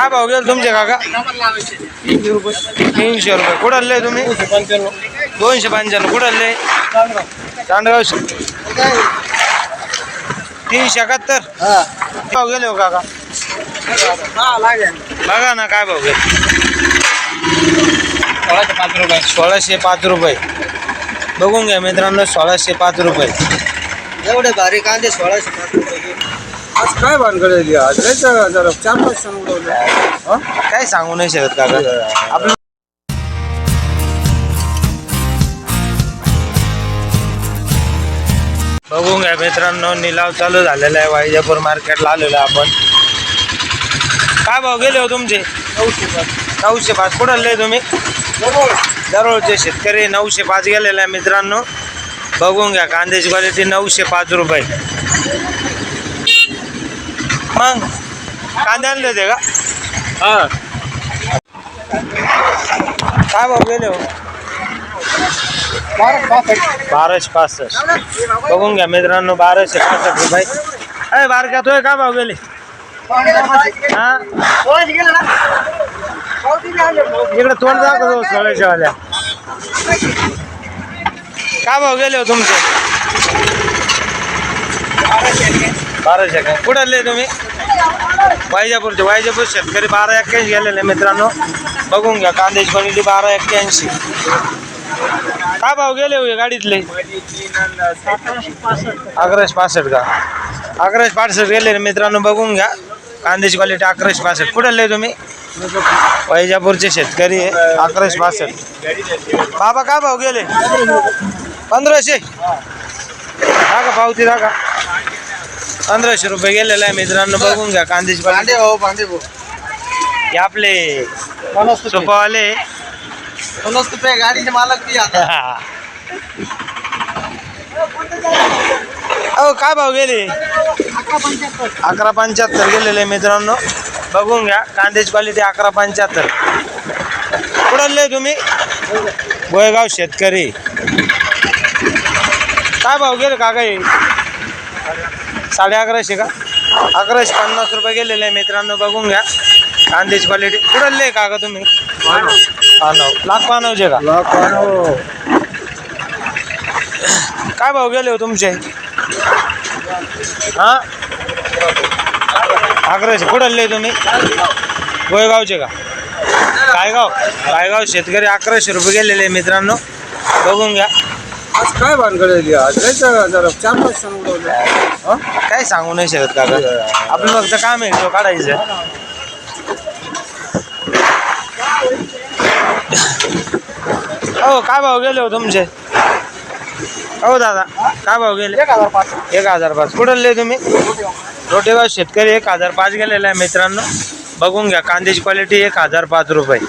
काय भाव गेले तुमचे काका? 300 रुपये. कुठं आणले तुम्ही? 295. कुठं आणले? चांडगाव. 371. भाव गेले हो काका? बघा ना काय भाव गेले. 1605 रुपये. बघून घ्या मित्रांनो, 1605 रुपये. एवढे भारी कांदे 1605 रुपये. आज काय भानगड आज जरा 4-5 सण उडवले. काय सांगू नाही शकत काका आपलं. बघून घ्या मित्रांनो, निलाव चालू झालेला आहे. वायजापूर मार्केटला आलेलो आहे आपण. काय भाव गेले हो तुमचे? 905. कुठं आणले तुम्ही? दररोजचे शेतकरी. 905 गेलेला आहे मित्रांनो. बघून घ्या कांद्याची क्वालिटी. 905 रुपये. मग कांदे आणले होते का? काय भाव गेले हो? 1265. बघून घ्या मित्रांनो, 1265 रुपये. अरे बारक्या तो काय भाव गेले? हा इकडे तोंड दाखवतो सोळ्याच्या. काय भाव गेले हो तुमचे? 1200 का? कुठं आणले तुम्ही? वायजापूरचे. वायजापूर शेतकरी 1281 गेलेले मित्रांनो. बघून घ्या कांद्याची क्वालिटी. 1281. काय भाव गेले हो गाडीतले? 1165 का? 1165 गेले मित्रांनो. बघून घ्या कांद्याची क्वालिटी. 1165. कुठं आणले तुम्ही? वैजापूरचे शेतकरी आहे. 1165. बाबा काय भाव गेले? 1500. दाखा पावती दाखा. 1500 रुपये गेलेला आहे मित्रांनो. बघून घ्या कांद्याची क्वालिटी. हे आपले सोपावाले गाडीचे मालक ती आता. अहो काय भाव गेले? 1175 गेलेले मित्रांनो. बघून घ्या कांद्याची क्वालिटी. 1175. कुठं आणले तुम्ही? गोयगाव शेतकरी. काय भाव गेले काका? 1150 का? 1150 रुपये गेलेले आहे मित्रांनो. बघून घ्या कांद्याची क्वालिटी. कुठं आणले काका तुम्ही? लाख पानवचे का? काय भाव गेले हो तुमचे? हा 1100. कुठं आणले तुम्ही? गोयगावचे का? कायगाव शेतकरी. 1100 रुपये गेलेले मित्रांनो. बघून घ्या. आज काय भानगड आज जरा 4-5 सण उडवले. काय सांगू नाही शकत काका आपलं. फक्त काम आहे तो काढायचं. हो काय भाव गेले हो तुमचे? हो दादा काय भाव गेले? 1005. कुठं आणले तुम्ही? रोटेगाव शेतकरी. 1005 गेलेला आहे मित्रांनो. बघून घ्या कांद्याची क्वालिटी. 1005 रुपये.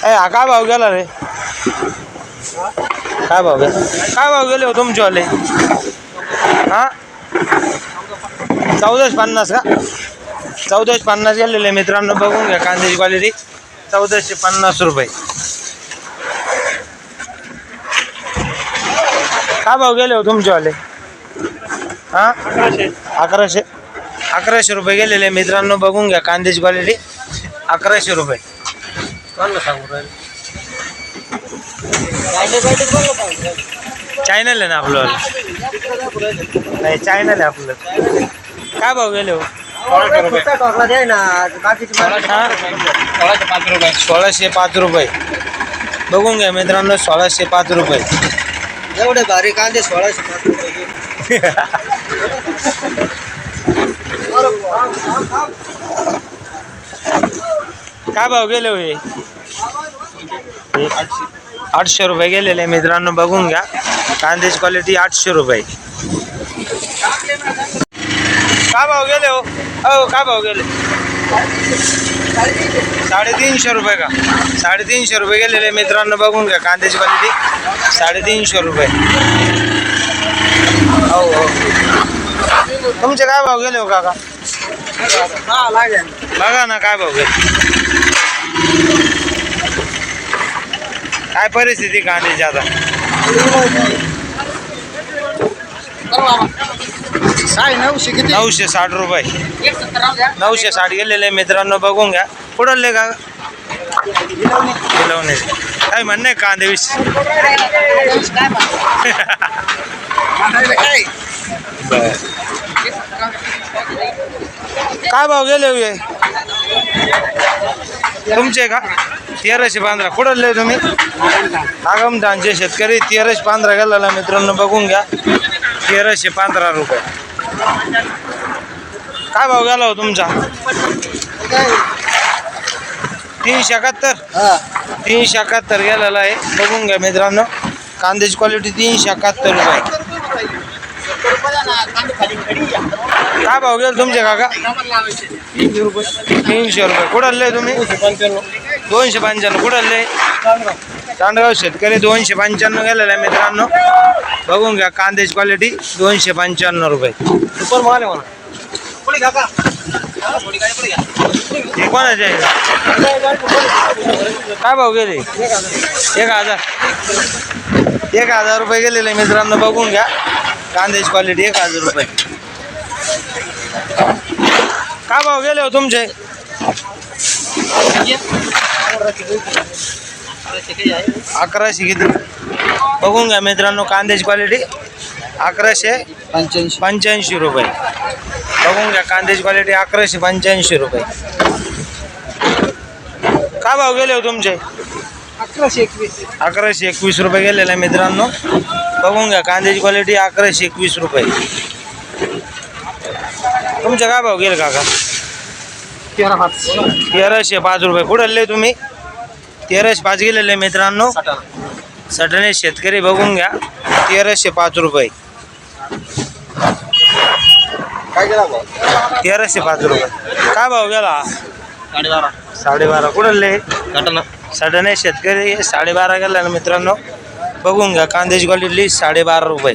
हा काय भाव गेला रे? काय भाव गेले हो तुमचेवाले? हा 1450 का? 1450 गेलेले मित्रांनो. बघून घ्या कांद्याची क्वालिटी. 1450 रुपये. काय भाव गेले हो तुमचेवाले? हा 1100 रुपये गेलेले मित्रांनो. बघून घ्या कांद्याची क्वालिटी. 1100 रुपये. चॅनल आहे ना आपलं? नाही चॅनल आहे आपलं. काय भाव गेले हो? 1605 रुपये. बघून घ्या मित्रांनो. 1605 रुपये. एवढे भारी कांदे 1605 रुपये. काय भाव गेले हो? 800 रुपये गेलेले मित्रांनो. बघून घ्या कांद्याची क्वालिटी. 800 रुपये. काय भाव गेले हो? काय भाव गेले? 350 रुपये का? 350 रुपये गेलेले मित्रांनो. बघून घ्या कांद्याची क्वालिटी. 350 रुपये. हो तुमचे काय भाव गेले हो काका? बघा ना काय भाव गेले. काय परिस्थिती कांद्याची आता? काय 900 किती 960 रुपये 960 गेलेले मित्रांनो बघून घ्या. कुठले का किलवणे काय म्हणणं आहे कांदे वीस काय भाव गेले हे तुमचे का 1315 कुठले तुम्ही आगमठाणचे शेतकरी 1315 गेलेला मित्रांनो बघून घ्या 1315 रुपये. काय भाव गेला हो तुमचा 371 371 गेलेला आहे बघून घ्या मित्रांनो. कांद्याची क्वालिटी 371 रुपये. काय भाव गेला तुमचे काका 300 रुपये. कुठले तुम्ही 295 कुठले चांडगाव शेतकरी 295 गेलेला आहे मित्रांनो बघून घ्या. कांद्याची क्वालिटी 295 रुपये. सुपर माल आहे म्हणा हे कोणाचे आहे काय भाव गेले 1000 रुपये गेलेले मित्रांनो बघून घ्या. कांद्याची क्वालिटी 1000 रुपये. काय भाव गेले हो तुमचे 1100 किती बघून घ्या मित्रांनो. कांद्याची क्वालिटी 1185 रुपये बघून घ्या. कांद्याची क्वालिटी 1185 रुपये. काय भाव गेले हो तुमचे 1121 रुपये गेलेला आहे मित्रांनो बघून घ्या. कांद्याची क्वालिटी 1121 रुपये. तुमचे काय भाव गेले काका 1305 रुपये. कुठले तुम्ही 1305 गेलेले मित्रांनो सटणे शेतकरी बघून घ्या 1305 रुपये. काय केला 1305 रुपये. काय भाव गेला 12.5 कुठले सटणे शेतकरी 12.5 गेला ना मित्रांनो बघून घ्या. कांद्याची क्वालिटी 12.5 रुपये.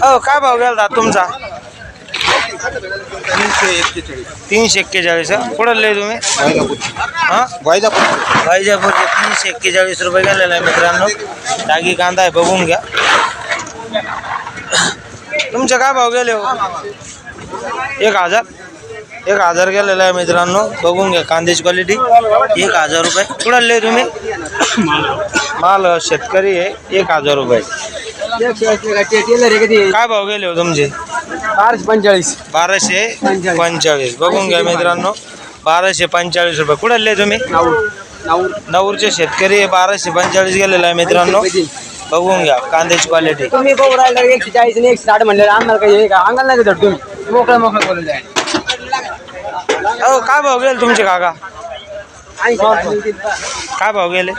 हो काय भाव गेला तुमचा 341 कुठले तुम्ही हां वायजापूरचे 341 रुपये गेलेला आहे मित्रांनो. डागी कांदा आहे बघून घ्या. तुमचे काय भाव गेले हो 1000 गेलेला आहे मित्रांनो बघून घ्या. कांद्याची क्वालिटी 1000 रुपये. कुठले तुम्ही माल शेतकरी आहे 1000 रुपये. काय भाव गेले हो तुमचे 1245 बघून घ्या मित्रांनो 1245 रुपये. कुठले तुम्ही नाऊरचे शेतकरी 1245 गेलेला आहे मित्रांनो बघून घ्या. कांद्याची क्वालिटी तुम्ही बघू राहिला 140 आणि 160 म्हणले आम्हाला काही आहे का अंगाला नाही देत तुम्ही मोकळं बोलून जाय. हो काय भाव गेले तुमचे काका काय भाव गेले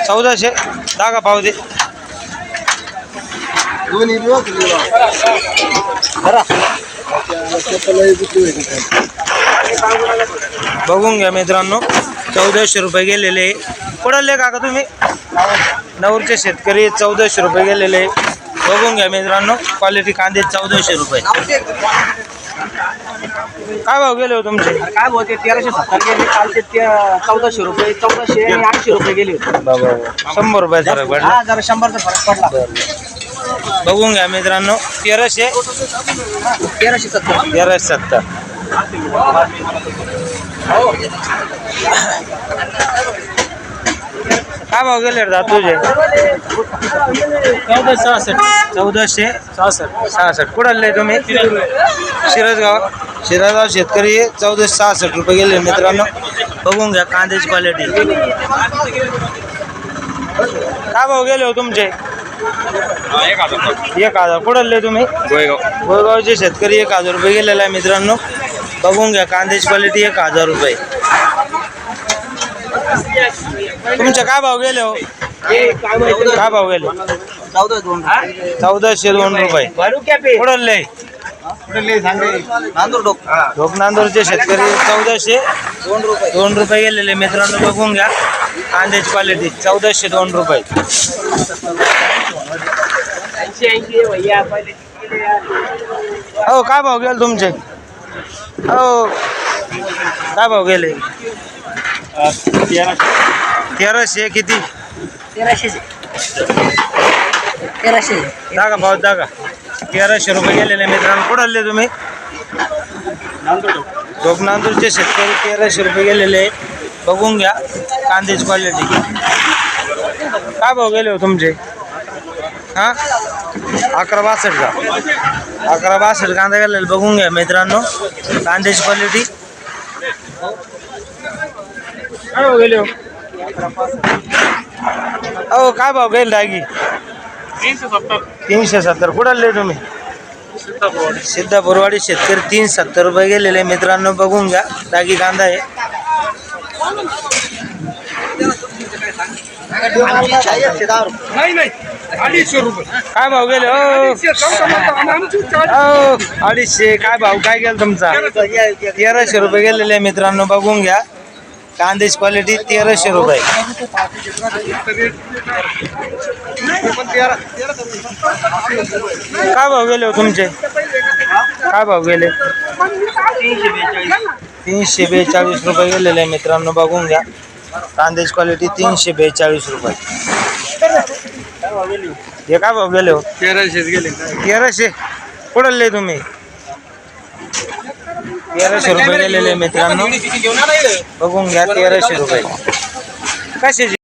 1400 दागा पाव दे बघून घ्या मित्रांनो 1400 रुपये गेलेले. कुठले काका तुम्ही नवरचे शेतकरी 1400 रुपये गेलेले बघून घ्या मित्रांनो. क्वालिटी कांदे 1400 रुपये. काय भाव गेले हो तुमचे काय बोलते 1370 गेले कालचे 1400 रुपये 1400 आणि 800 रुपये गेले होते. बाबा 100 रुपये फरक पडला. हा जरा 100चा फरक पडला. बघून घ्या मित्रांनो 1370 काय भाव गेले रे तुझे 1466 कुठले तुम्ही शिरसगाव शेतकरी 1466 रुपये गेले मित्रांनो बघून घ्या. कांद्याची क्वालिटी काय भाव गेले हो तुमचे 1000 कुठले तुम्ही गोयगावचे शेतकरी 1000 रुपये गेलेला आहे मित्रांनो बघून घ्या. कांद्याची क्वालिटी 1000 रुपये. तुमचे काय भाव गेले हो काय भाव गेले 1402 रुपये. कुठले ढोकनांदूरचे शेतकरी 1402 रुपये गेलेले मित्रांनो बघून घ्या. कांद्याची क्वालिटी 1402 रुपये. हो काय भाव गेले तुमचे हो काय भाव गेले 1300 किती 1300 जागा भाऊ जागा 1300 रुपये गेलेले मित्रांनो. कुठं आले तुम्ही? टोक नांदूरचे शेतकरी 1300 रुपये गेलेले आहे. बघून घ्या कांद्याची क्वालिटी. काय भाव गेले हो तुमचे? हां 1162 का? 1162 कांदा गेलेला बघून घ्या मित्रांनो कांद्याची क्वालिटी. काय भाव गेले हो? अहो काय भाव गेले डागी? 370. कुठं आले तुम्ही? सिद्धापूरवाडी शेतकरी 370 रुपये गेलेले मित्रांनो. बघून घ्या डागी कांदा आहे. काय भाव गेले हो? 250. काय भाव काय गेला तुमचा? 1300 रुपये गेलेले मित्रांनो. बघून घ्या कांद्याची क्वालिटी 1300 रुपये. काय भाव गेले हो तुमचे? काय भाव गेले? 342 रुपये गेलेले आहे मित्रांनो. बघून घ्या कांद्याची क्वालिटी 342 रुपये. हे काय भाव गेले हो? 1300 गेले. 1300. कुठं आले तुम्ही? 1300 रुपये गेलेले मित्रांनो. बघून घ्या 1300 रुपये. कशाची?